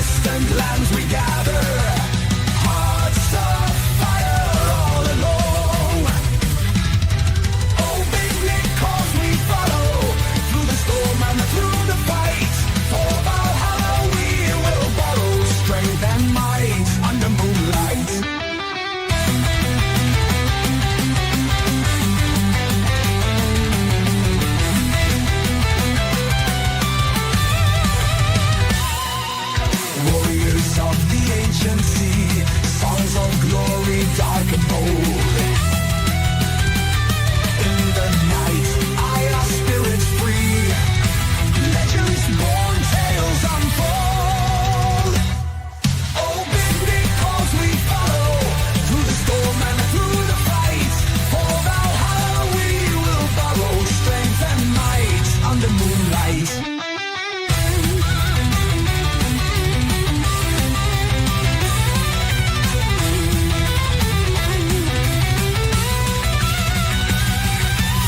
distant lands we gather, hearts of fire all along. Oh, big Nick, 'cause we follow through the storm and through the fight. For Valhalla we will borrow strength and might under moonlight. Warriors of the ancient sea, songs of glory dark and bold. In the night, our spirits free, legends born, tales unfold. Oh, big because we follow through the storm and through the fight. For Valhalla we will borrow strength and might under moonlight.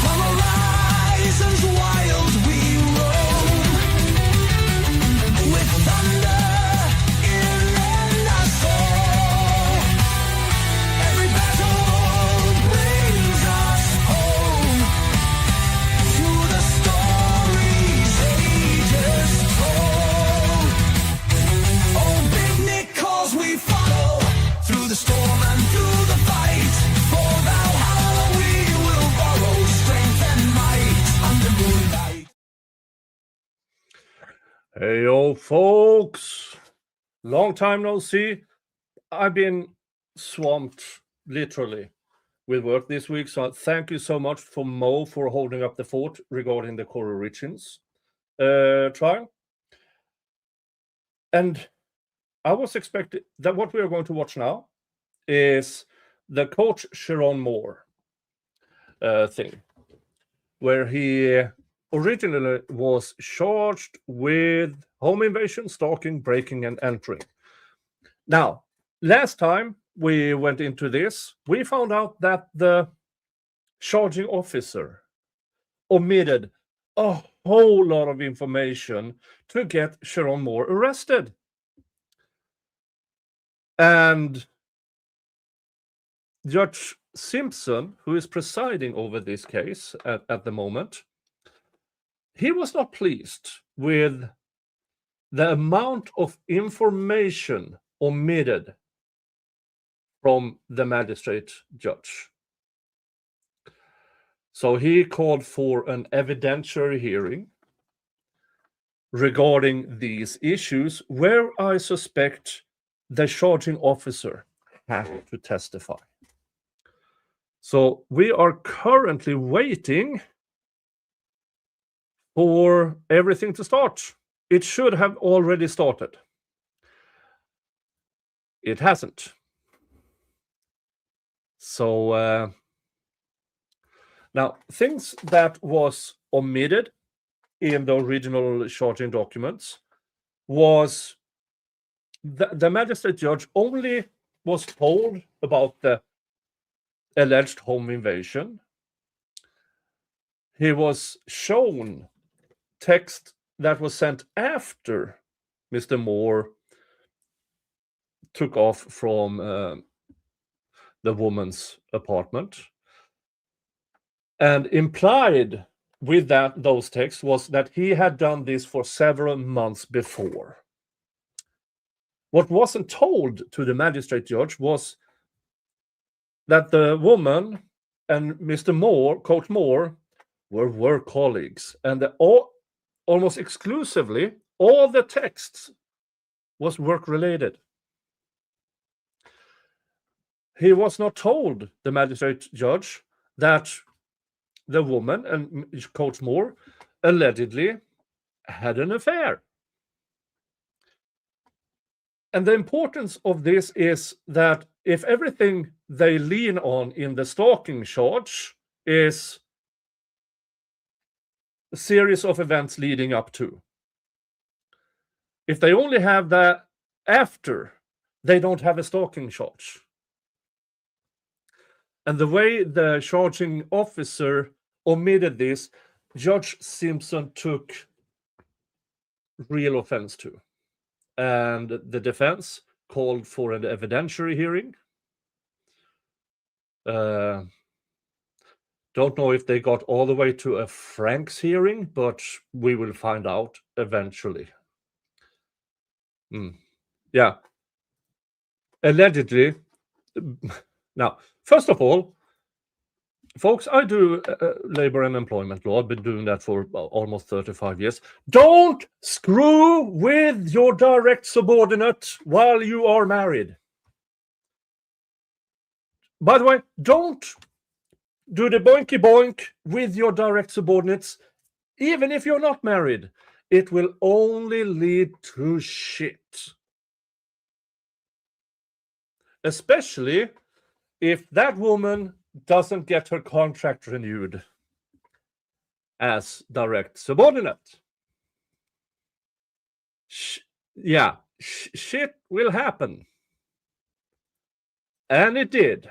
From horizons wild we roam, with thunder in our soul. Every battle brings us home to the stories ages told. Oh, big Nick, 'cause we follow through the storm and through the fight. For Valhalla we will borrow strength and might under moonlight. Hey, yo, folks. Long time no see. I've been swamped, literally, with work this week. So thank you so much for Mo for holding up the fort regarding the Core Origins trial. And I was expecting that what we are going to watch now is the coach Sherrone Moore thing, where he originally was charged with home invasion, stalking, breaking, and entering. Now, last time we went into this, we found out that the charging officer omitted a whole lot of information to get Sherrone Moore arrested. And Judge Simpson, who is presiding over this case at the moment, he was not pleased with the amount of information omitted from the magistrate judge. So he called for an evidentiary hearing regarding these issues, where I suspect the charging officer had to testify. So we are currently waiting for everything to start. It should have already started. It hasn't. So now, things that was omitted in the original charging documents was the magistrate judge only was told about the alleged home invasion. He was shown text that was sent after Mr. Moore took off from the woman's apartment. And implied with those texts was that he had done this for several months before. What wasn't told to the magistrate judge was that the woman and Mr. Moore, Coach Moore, were work colleagues, and almost exclusively all the texts was work related. He was not told, the magistrate judge, that the woman and Coach Moore allegedly had an affair. And the importance of this is that if everything they lean on in the stalking charge is a series of events leading up to, if they only have that after, they don't have a stalking charge. And the way the charging officer omitted this, Judge Simpson took real offense to. and the defense called for an evidentiary hearing. Don't know if they got all the way to a Frank's hearing, but we will find out eventually. Yeah. Allegedly. Now, first of all, folks, I do labor and employment law. I've been doing that for almost 35 years. Don't screw with your direct subordinate while you are married. By the way, don't do the boinky boink with your direct subordinates, even if you're not married. It will only lead to shit. Especially if that woman doesn't get her contract renewed as direct subordinate. Shit will happen. And it did.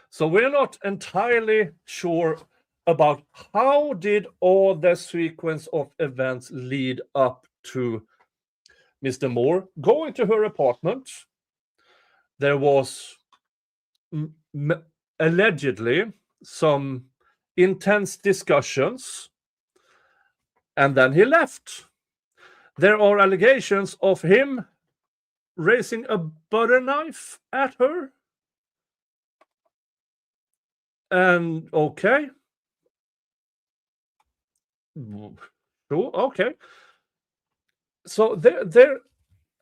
So we're not entirely sure about how did all the sequence of events lead up to Mr. Moore going to her apartment. There was allegedly some intense discussions, and then he left. There are allegations of him raising a butter knife at her. And okay. Okay. So there,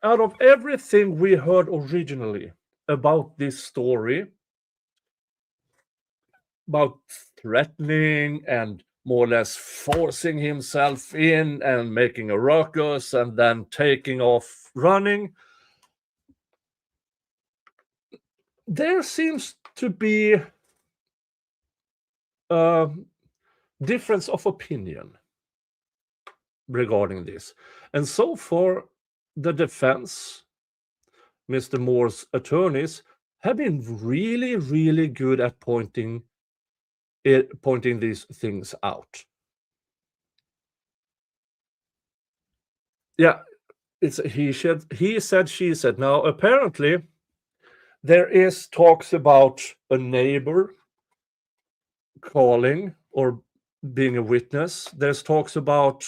out of everything we heard originally about this story, about threatening and more or less forcing himself in and making a ruckus and then taking off running, there seems to be a difference of opinion regarding this. And so far, the defense, Mr. Moore's attorneys, have been really, really good at pointing these things out. Yeah, it's he said, she said. Now, apparently, there is talks about a neighbor calling or being a witness. There's talks about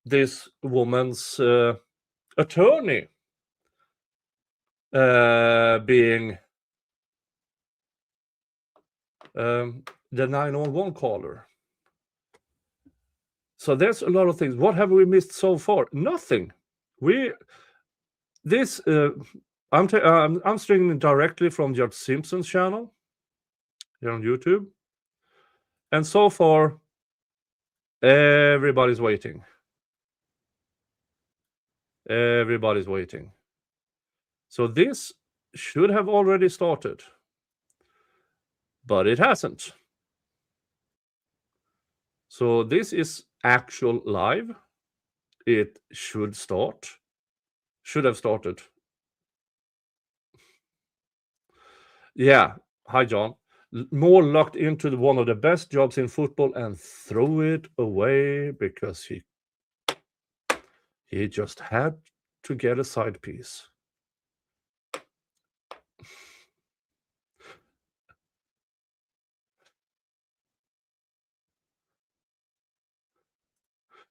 this woman's attorney being the 911 caller. So there's a lot of things. What have we missed so far? Nothing. I'm streaming directly from Judge Simpson's channel here on YouTube, and so far everybody's waiting. Everybody's waiting. So this should have already started, but it hasn't. So this is actual live. It should have started. Yeah. Hi, John. Moore locked into one of the best jobs in football and threw it away because he just had to get a side piece.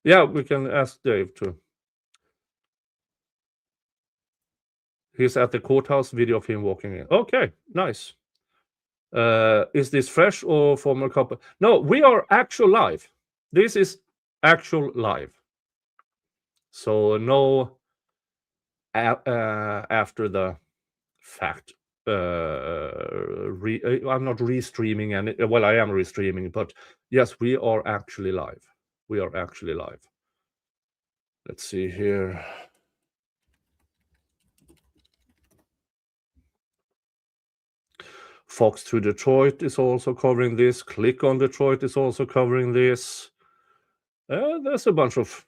Yeah, we can ask Dave too. He's at the courthouse, video of him walking in. Okay, nice. Is this fresh or former couple? No, we are actual live. This is actual live. So no after the fact. I'm not restreaming any. Well, I am restreaming, but yes, we are actually live. We are actually live. Let's see here. Fox to Detroit is also covering this. Click on Detroit is also covering this. There's a bunch of...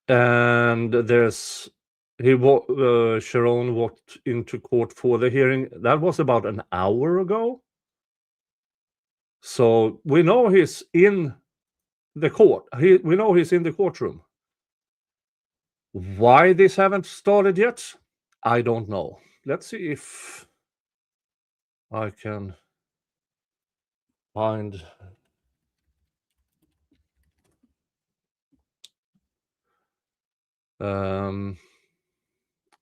And there's... Sherrone walked into court for the hearing. That was about an hour ago. So we know he's in the court. We know he's in the courtroom. Why this haven't started yet, I don't know. Let's see if I can find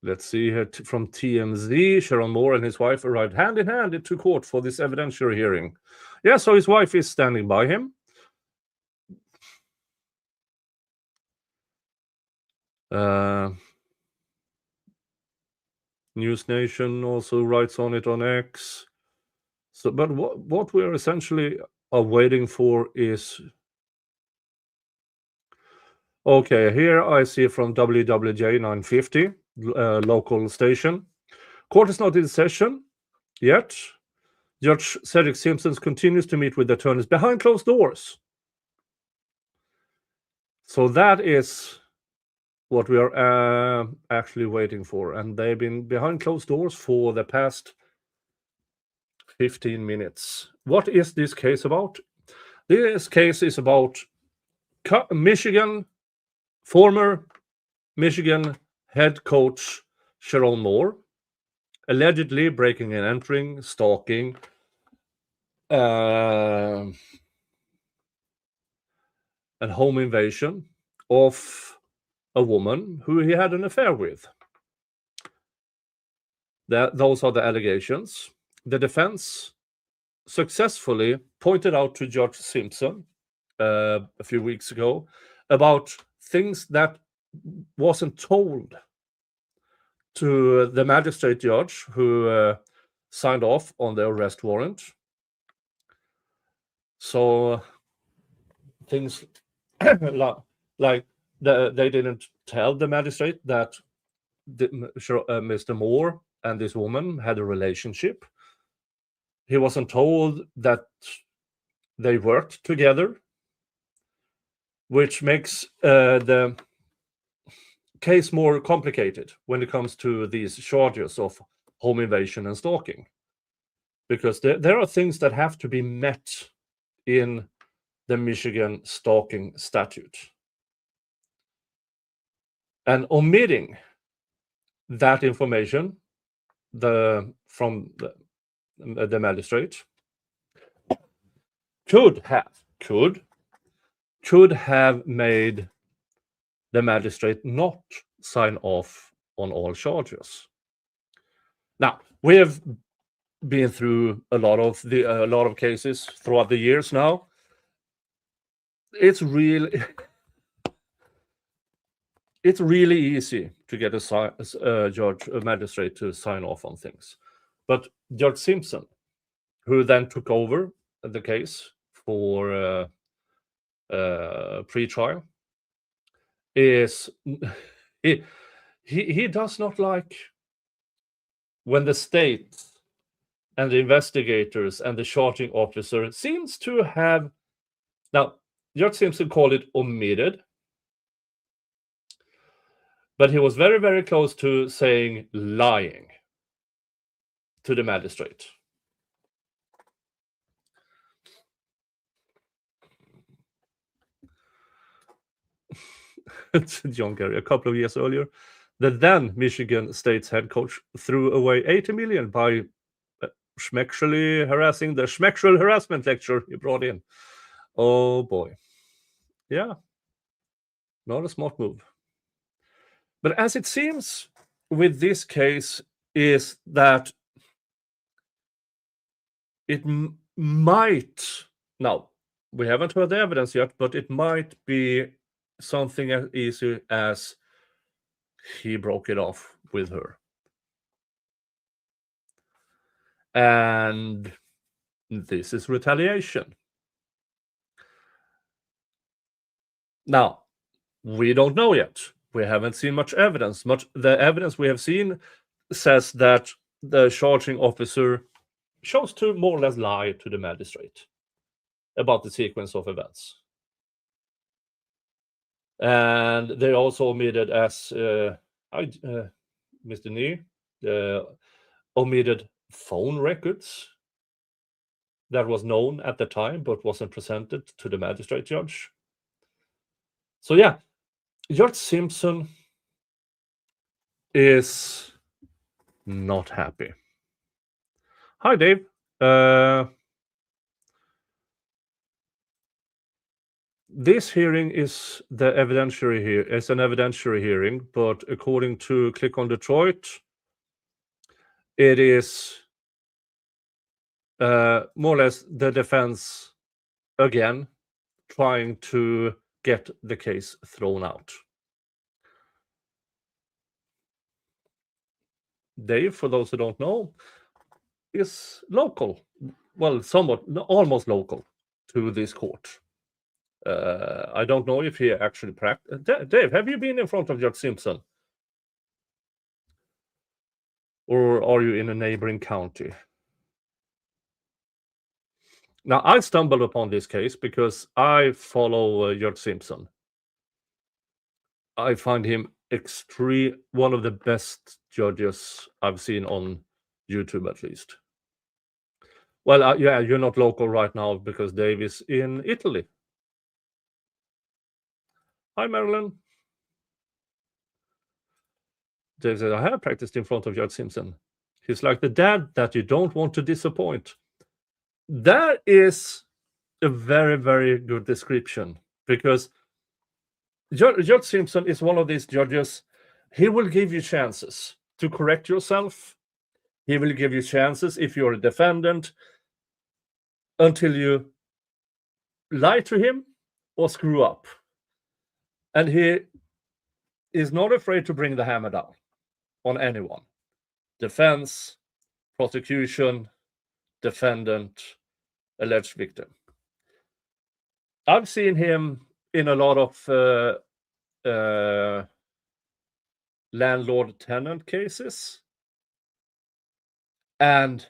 let's see here from TMZ. Sherrone Moore and his wife arrived hand in hand into court for this evidentiary hearing. Yeah, so his wife is standing by him. News Nation also writes on it on X. So, but what we're essentially are waiting for is, okay, here I see from WWJ 950, local station. Court is not in session yet. Judge Cedric Simpson continues to meet with attorneys behind closed doors. So that is what we are actually waiting for. And they've been behind closed doors for the past 15 minutes. What is this case about? This case is about former Michigan head coach Sherrone Moore, allegedly breaking and entering, stalking, and home invasion of a woman who he had an affair with. Those are the allegations. The defense successfully pointed out to Judge Simpson a few weeks ago about things that wasn't told to the magistrate judge who signed off on the arrest warrant. So things like they didn't tell the magistrate that Mr. Moore and this woman had a relationship. He wasn't told that they worked together, which makes the case more complicated when it comes to these charges of home invasion and stalking, because there are things that have to be met in the Michigan stalking statute. And omitting that information from the magistrate could have made the magistrate not sign off on all charges. Now, we have been through a lot of cases throughout the years now. It's really easy to get a magistrate to sign off on things. But Judge Simpson, who then took over the case for pre-trial, is he does not like when the state and the investigators and the charging officer seems to have, now Judge Simpson called it omitted, but he was very, very close to saying lying to the magistrate. John Kerry, a couple of years earlier, the then Michigan State's head coach threw away $80 million by schmexually harassing the schmexual harassment lecture he brought in. Oh boy. Yeah. Not a smart move. But as it seems with this case is that it might, now we haven't heard the evidence yet, but it might be something as easy as he broke it off with her. And this is retaliation. Now, we don't know yet. We haven't seen much evidence. The evidence we have seen says that the charging officer chose to more or less lie to the magistrate about the sequence of events. And they also omitted, as Mr. Nee, omitted phone records that was known at the time but wasn't presented to the magistrate judge. So yeah, Judge Simpson is not happy. Hi, Dave. This hearing is an evidentiary hearing, but according to Click on Detroit, it is more or less the defense again trying to get the case thrown out. Dave, for those who don't know, is local, well, somewhat, almost local to this court. I don't know if he actually practiced. Dave, have you been in front of Judge Simpson? Or are you in a neighboring county? Now, I stumbled upon this case because I follow Judge Simpson. I find him one of the best judges I've seen on YouTube, at least. Well, yeah, you're not local right now because Dave is in Italy. Hi, Marilyn. Dave said, I have practiced in front of Judge Simpson. He's like the dad that you don't want to disappoint. That is a very, very good description, because Judge Simpson is one of these judges. He will give you chances to correct yourself. He will give you chances if you're a defendant until you lie to him or screw up. And he is not afraid to bring the hammer down on anyone. Defense, prosecution, defendant, alleged victim. I've seen him in a lot of landlord-tenant cases. And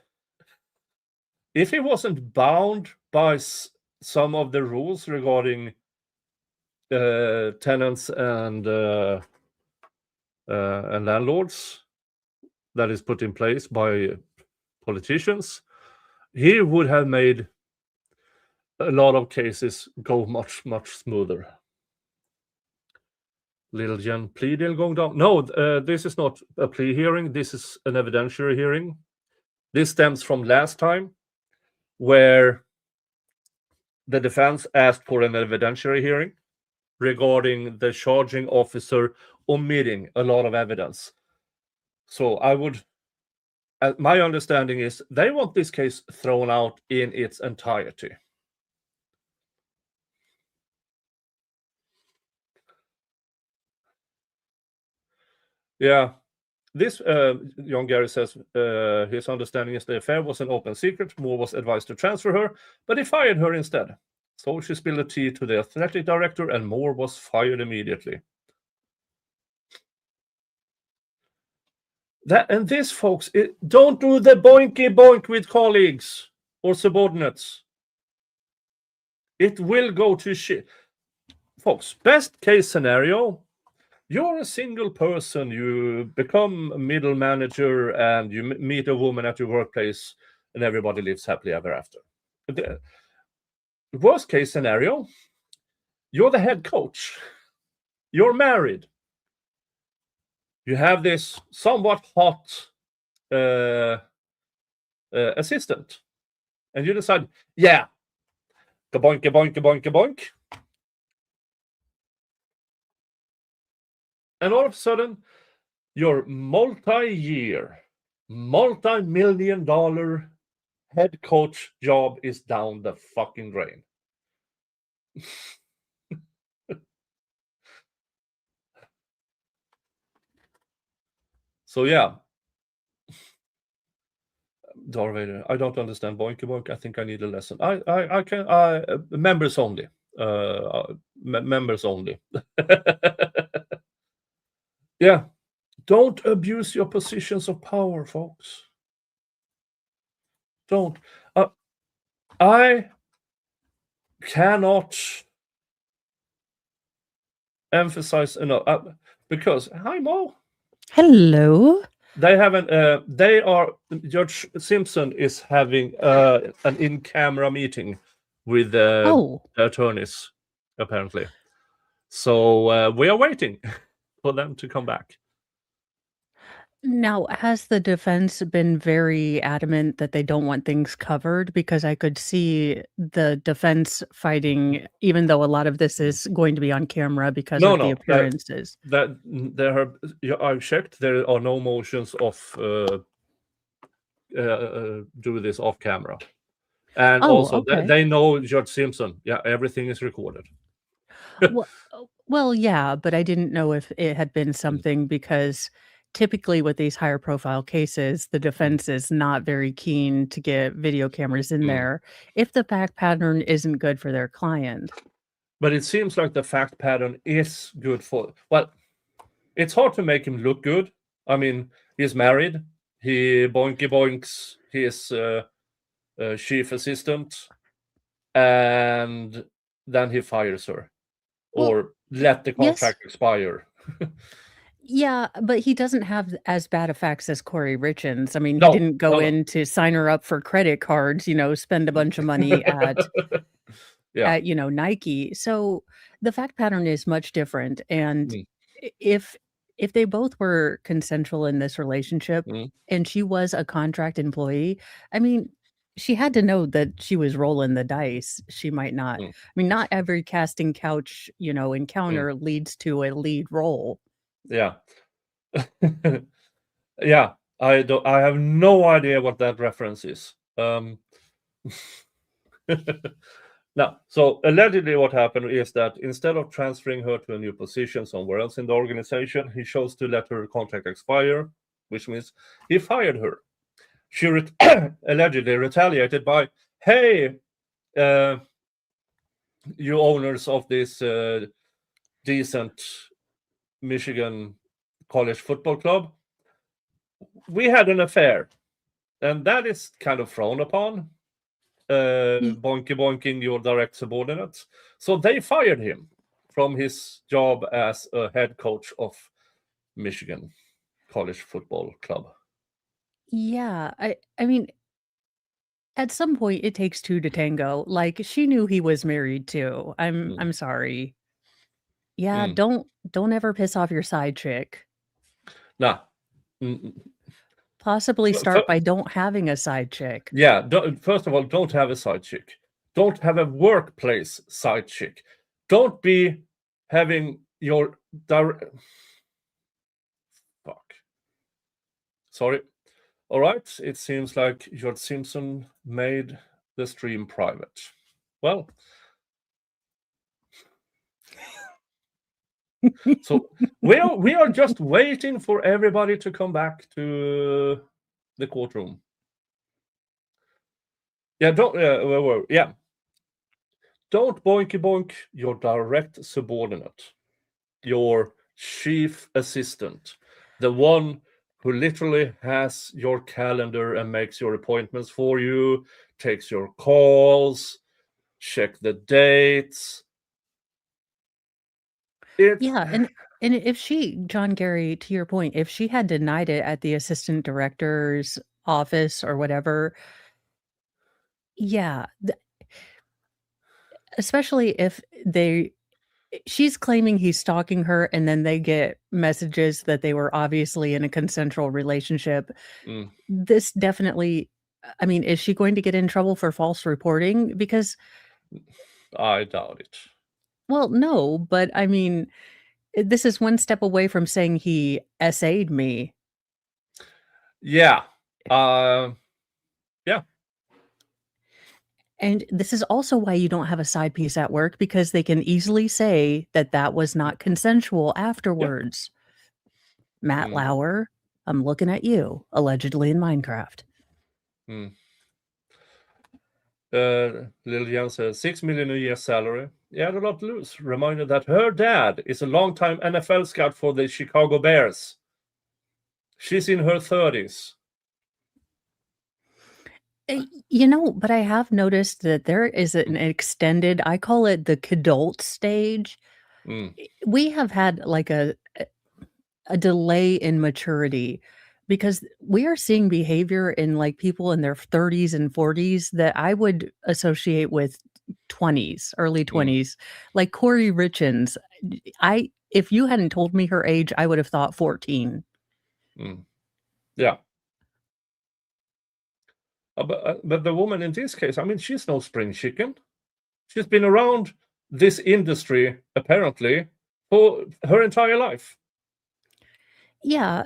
if he wasn't bound by some of the rules regarding tenants and landlords that is put in place by politicians, he would have made a lot of cases go much, much smoother. Little Jen, plea deal going down? No, this is not a plea hearing. This is an evidentiary hearing. This stems from last time, where the defense asked for an evidentiary hearing regarding the charging officer omitting a lot of evidence. So my understanding is they want this case thrown out in its entirety. Yeah. This, John Gary says, his understanding is the affair was an open secret. Moore was advised to transfer her, but he fired her instead. So she spilled the tea to the athletic director, and Moore was fired immediately. And this, folks, don't do the boinky boink with colleagues or subordinates. It will go to shit. Folks, best case scenario, you're a single person, you become a middle manager, and you meet a woman at your workplace, and everybody lives happily ever after. The worst case scenario, you're the head coach. You're married. You have this somewhat hot assistant, and you decide, yeah, kaboink, kaboink, kaboink, kaboink. And all of a sudden, your multi-year, multi-million-dollar head coach job is down the fucking drain. So yeah, Darth Vader, I don't understand boinky boink. I think I need a lesson. I can members only. Members only. Yeah, don't abuse your positions of power, folks. Don't. I cannot emphasize enough because hi Mo. Hello. They haven't. Judge Simpson is having an in-camera meeting with the attorneys, apparently. So we are waiting for them to come back. Now, has the defense been very adamant that they don't want things covered? Because I could see the defense fighting, even though a lot of this is going to be on camera because No, of the no, that appearances. that there are. Yeah, I've checked. There are no motions of do this off camera, and Oh, also okay. they know Judge Simpson. Yeah, everything is recorded. Well, yeah, but I didn't know if it had been Mm, something because typically with these higher profile cases, the mm, defense is not very keen to get video cameras in mm. there if the fact pattern isn't good for their client. But it seems like the fact pattern is good for. Well, it's hard to make him look good. I mean, he's married. He boinky boinks his chief assistant, and then he fires her Well, or let the yes. contract expire. Yeah, but he doesn't have as bad of facts as Corey Richins. I mean, he No, didn't go no, no. in to sign her up for credit cards, spend a bunch of money Yeah. at Nike. So the fact pattern is much different. And Mm, if they both were consensual in this relationship mm, and she was a contract employee, I mean, she had to know that she was rolling the dice. She might not. mm, I mean, not every casting couch, mm. encounter leads to a lead role. Yeah. Yeah. I have no idea what that reference is. Now, so allegedly what happened is that instead of transferring her to a new position somewhere else in the organization, he chose to let her contract expire, which means he fired her. She allegedly retaliated by, hey, uh, you owners of this decent Michigan college football club, we had an affair, and that is kind of frowned upon. Boinky boinking your direct subordinates. So they fired him from his job as a head coach of Michigan college football club. Yeah, I mean, at some point it takes two to tango. Like she knew he was married too. I'm Mm, I'm sorry. Yeah, mm. don't ever piss off your side chick. Nah. Mm, mm. Possibly start F- by don't having a side chick. yeah. First of all, don't have a side chick. Don't have a workplace side chick. Don't be having your direct. Fuck. Sorry. All right. It seems like George Simpson made the stream private. Well, so we are just waiting for everybody to come back to the courtroom. Yeah, yeah. Don't boinky boink your direct subordinate, your chief assistant, the one who literally has your calendar and makes your appointments for you, takes your calls, check the dates. It Yeah, and if she John Gary, to your point, if she had denied it at the assistant director's office or whatever, yeah, especially if she's claiming he's stalking her and then they get messages that they were obviously in a consensual relationship. mm, This definitely, I mean, is she going to get in trouble for false reporting? Because, I doubt it. well, no, but I mean, this is one step away from saying he essayed me. Yeah. Uh, yeah. And this is also why you don't have a side piece at work because they can easily say that that was not consensual Yeah. afterwards. Matt Mm, Lauer, I'm looking at you, allegedly in Minecraft. mm. Lil Jan says 6 million a year salary. Yeah, a lot to lose. Reminded that her dad is a longtime NFL scout for the Chicago Bears. She's in her 30s. But I have noticed that there is an extended, I call it the kidult stage. Mm, We have had like a delay in maturity because we are seeing behavior in like people in their 30s and 40s that I would associate with 20s, early mm, 20s. Like Corey Richins. I if you hadn't told me her age, I would have thought 14. mm. Yeah. But the woman in this case, I mean, she's no spring chicken. She's been around this industry, apparently, for her entire life. Yeah,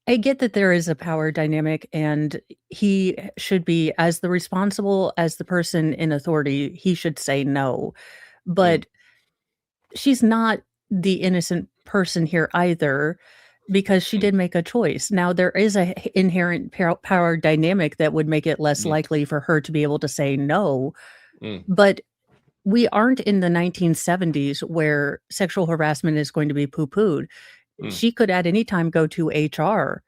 I get that there is a power dynamic, and he should be, as the responsible, as the person in authority, he should say no. But she's not the innocent person here either, because she did make a choice. Now, there is a inherent power dynamic that would make it less likely for her to be able to say no. But we aren't in the 1970s where sexual harassment is going to be poo-pooed. She could at any time go to HR.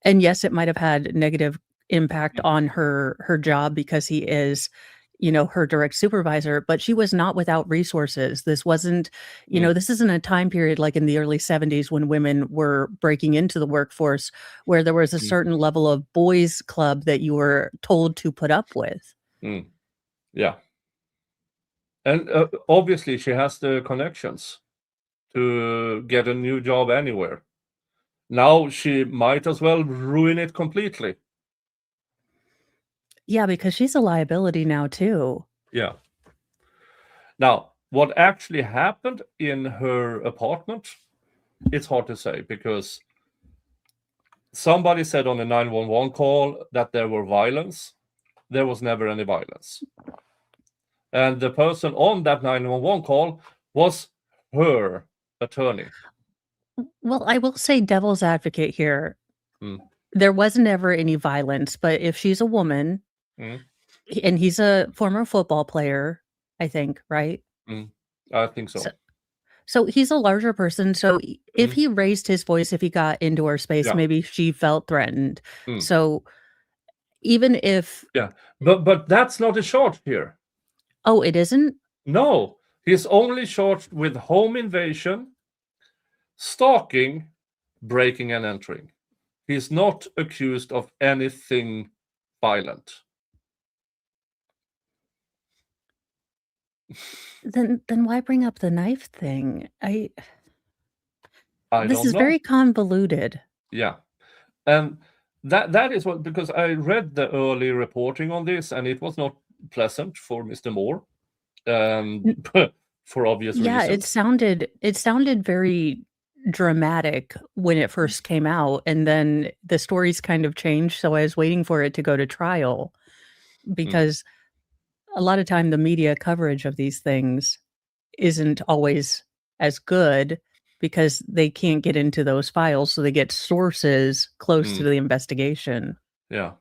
And yes, it might have had negative impact on her job because he is, her direct supervisor, but she was not without resources. This wasn't, this isn't a time period like in the early 70s when women were breaking into the workforce, where there was a certain level of boys club that you were told to put up with. Yeah. And obviously she has the connections to get a new job anywhere. Now she might as well ruin it completely. Yeah, because she's a liability now too. Yeah. Now, what actually happened in her apartment, it's hard to say, because somebody said on a 911 call that there were violence. There was never any violence. And the person on that 911 call was her attorney. Well, I will say devil's advocate here. Mm. There wasn't ever any violence, but if she's a woman, and he's a former football player, I think, right? I think so. So he's a larger person. So if he raised his voice, if he got into her space, maybe she felt threatened. So even if... Yeah, but that's not a charge here. Oh, it isn't? No, he's only charged with home invasion, stalking, breaking and entering. He's not accused of anything violent. Then why bring up the knife thing? I This don't is know. very convoluted. Yeah. And that is what, because I read the early reporting on this, and it was not pleasant for Mr. Moore, for obvious Yeah, reasons. it sounded very dramatic when it first came out, and then the stories kind of changed, so I was waiting for it to go to trial, because a lot of time the media coverage of these things isn't always as good because they can't get into those files, so they get sources close to the investigation. Yeah.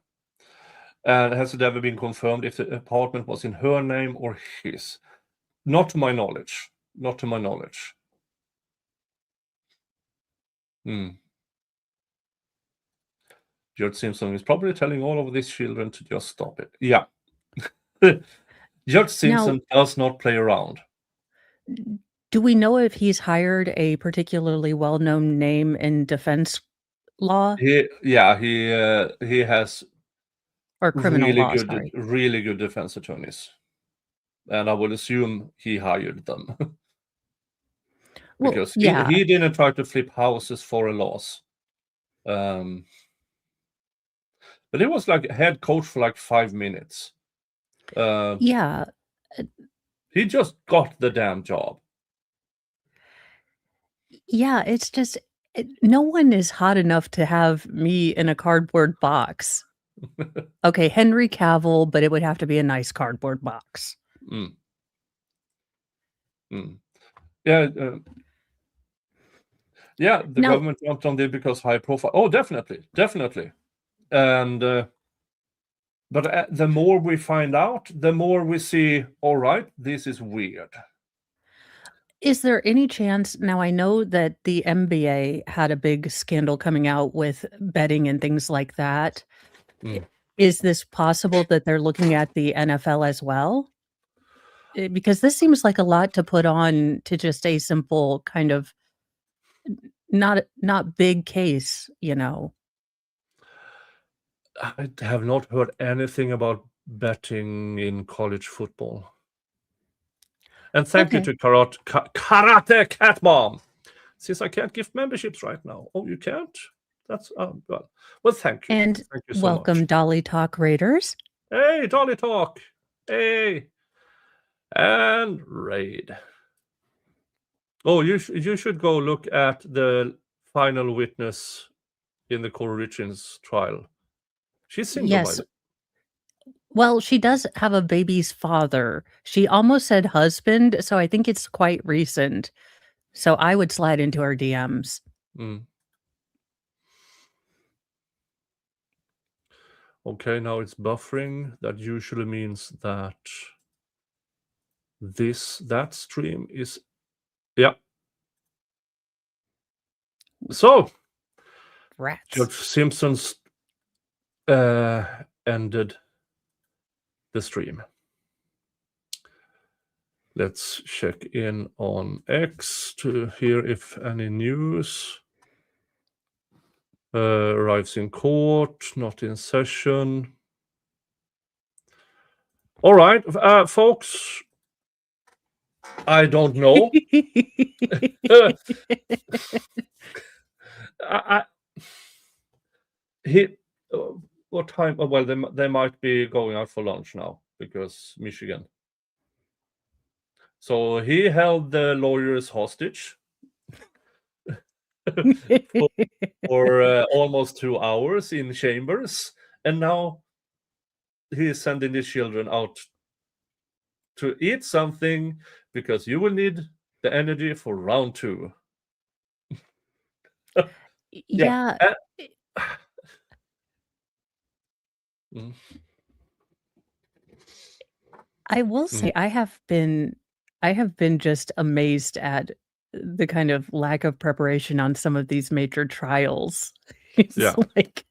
And has it ever been confirmed if the apartment was in her name or his? Not to my knowledge. Not to my knowledge. George Simpson is probably telling all of these children to just stop it. Yeah. George Simpson does not play around. Do we know if he's hired a particularly well-known name in defense law? He has Or criminal law, really good defense attorneys. And I would assume he hired them. Because he didn't try to flip houses for a loss. But he was like head coach for like 5 minutes. Yeah. He just got the damn job. Yeah, it's just no one is hot enough to have me in a cardboard box. Okay, Henry Cavill, but it would have to be a nice cardboard box. Yeah, the government jumped on it because high profile. Oh, definitely. And but the more we find out, the more we see, all right, this is weird. Is there any chance, now I know that the NBA had a big scandal coming out with betting and things like that. Is this possible that they're looking at the NFL as well? Because this seems like a lot to put on to just a simple kind of not big case, I have not heard anything about betting in college football. And thank you to Karate Cat Mom. Since I can't give memberships right now. Oh, you can't? That's well, thank you. And Thank you so welcome, much. Dolly Talk Raiders. Hey, Dolly Talk. Hey. And raid. Oh, you should go look at the final witness in the Cole Richins trial. She's single, by Yes. the way. Well, she does have a baby's father. She almost said husband, so I think it's quite recent. So I would slide into her DMs. Mm. Okay, now it's buffering. That usually means that that stream is, yeah. So Rats. Judge Simpson's ended the stream. Let's check in on X to hear if any news arrives in court, not in session. All right, folks. I don't know. What time? Well, they might be going out for lunch now because Michigan. So he held the lawyers hostage for almost 2 hours in chambers, and now he is sending his children out to eat something because you will need the energy for round 2. Yeah. Mm. I will say I have been just amazed at the kind of lack of preparation on some of these major trials. It's Yeah. like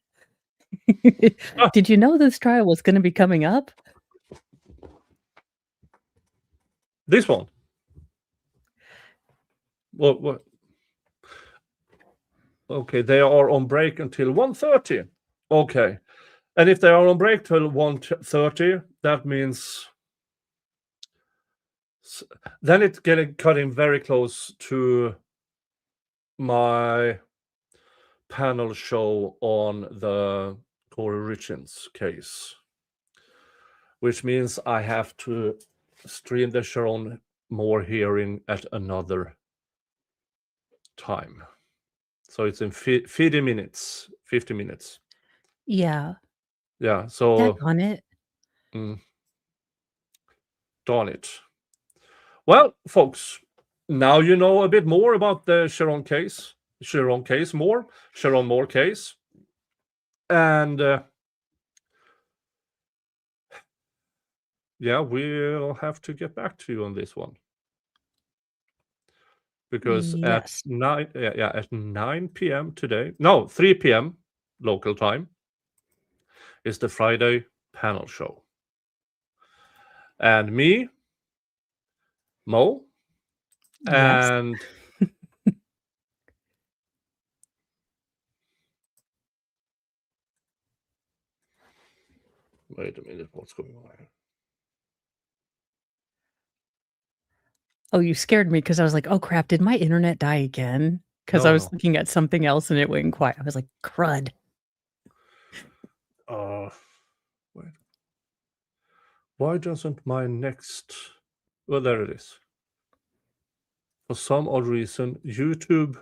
did you know this trial was going to be coming up? This one. What? Okay, they are on break until 1:30. Okay. And if they are on break till 1:30, that means then it's getting cutting very close to my panel show on the Corey Richins case, which means I have to stream the Sherrone Moore hearing at another time. So it's in 50 minutes. 50 minutes. Yeah. Yeah. So on it. darn it. Well, folks, now you know a bit more about the Sherrone Moore case. And yeah, we'll have to get back to you on this one. Because at 9 p.m. today, no, 3 p.m. local time, is the Friday panel show. And me, Mo, and wait a minute, what's going on here? Oh, you scared me because I was like, oh crap, did my internet die again? Because I was looking at something else and it went quiet. I was like, crud. Wait. Why doesn't my next... Well, there it is. For some odd reason, YouTube...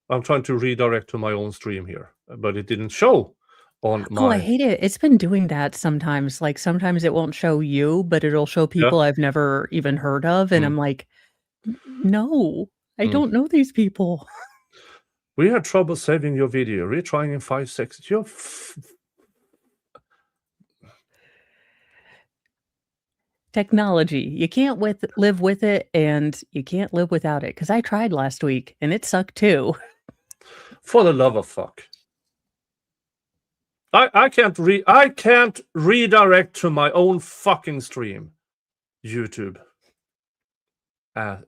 I'm trying to redirect to my own stream here, but it didn't show on my... Oh, I hate it. It's been doing that sometimes. Like, sometimes it won't show you, but it'll show people I've never even heard of, and I'm like, no, I don't know these people. We had trouble saving your video. Retrying in 5 seconds. You're... Technology. You can't live with it, and you can't live without it. Because I tried last week, and it sucked too. For the love of fuck. I can't redirect to my own fucking stream. YouTube. I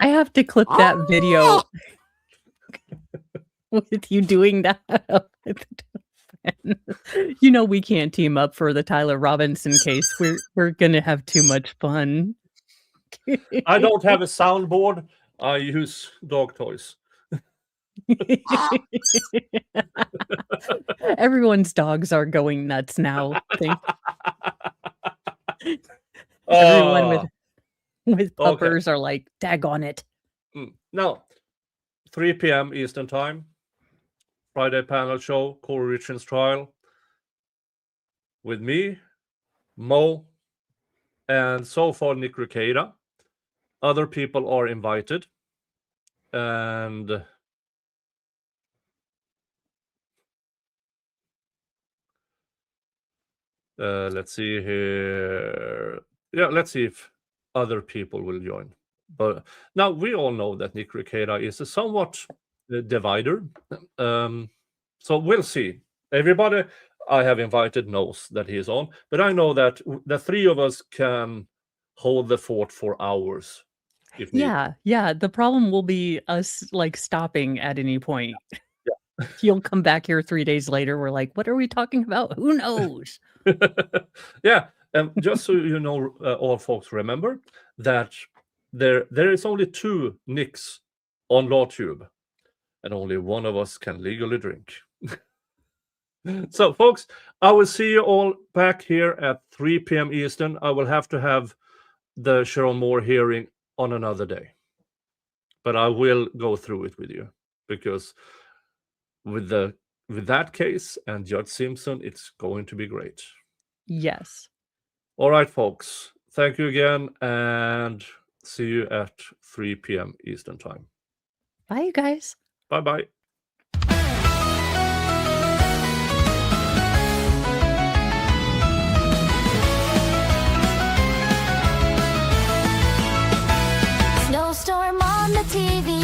have to clip that video with you doing that. You know we can't team up for the Tyler Robinson case. We're gonna have too much fun. I don't have a soundboard. I use dog toys. Everyone's dogs are going nuts now. Everyone Ah, with okay. puppers are like, daggone it. Now, 3 p.m. Eastern Time, Friday panel show, Corey Richards trial, with me, Mo, and so far Nick Rekieta. Other people are invited, and let's see here. Yeah, let's see if other people will join. But now we all know that Nick Rekieta is a somewhat divider. So we'll see. Everybody I have invited knows that he is on, but I know that the three of us can hold the fort for hours if needed. Yeah. The problem will be us like stopping at any point. Yeah. You'll come back here 3 days later. We're like, what are we talking about? Who knows? Yeah, and just so you know, all folks remember that there is only 2 Nicks on LawTube, and only one of us can legally drink. So, folks, I will see you all back here at 3 p.m. Eastern. I will have to have the Sherrone Moore hearing on another day, but I will go through it with you, because with that case and Judge Simpson, it's going to be great. Yes. All right, folks. Thank you again, and see you at 3 p.m. Eastern Time. Bye, you guys. Bye-bye. Snowstorm on the TV.